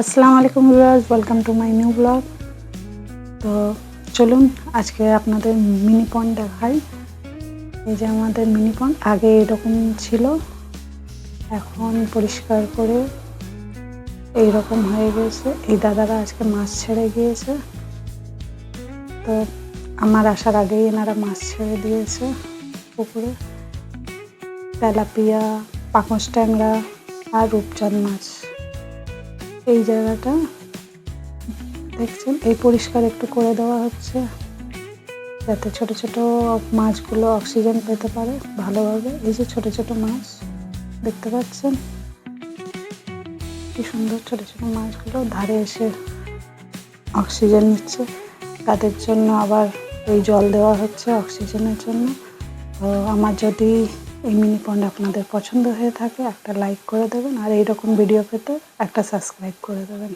আসসালামু আলাইকুম viewers, welcome to my new blog. তো চলুন আজকে আপনাদের মিনি পন্ড দেখাই। এই যে আমাদের মিনি পন্ড আগে এরকম ছিল, এখন পরিষ্কার করে এইরকম হয়ে গেছে। এই দাদারা আজকে মাছ ছেড়ে গিয়েছে, তো আমার আসার আগেই এনারা মাছ ছেড়ে দিয়েছে পুকুরে। তেলাপিয়া, পাঙস ট্যাংরা আর রূপচাঁদ মাছ। এই জায়গাটা দেখছেন, এই পরিষ্কার একটু করে দেওয়া হচ্ছে যাতে ছোট ছোট মাছগুলো অক্সিজেন পেতে পারে ভালোভাবে। এই যে ছোট ছোট মাছ দেখতে পাচ্ছেন, কি সুন্দর ছোট ছোট মাছগুলো ধারে এসে অক্সিজেন নিচ্ছে। তাদের জন্য আবার এই জল দেওয়া হচ্ছে অক্সিজেনের জন্য। তো আমার যদি এই মিনি পন্ড আপনাদের পছন্দ হয়ে থাকে একটা লাইক করে দেবেন, আর এইরকম ভিডিও পেতে একটা সাবস্ক্রাইব করে দেবেন।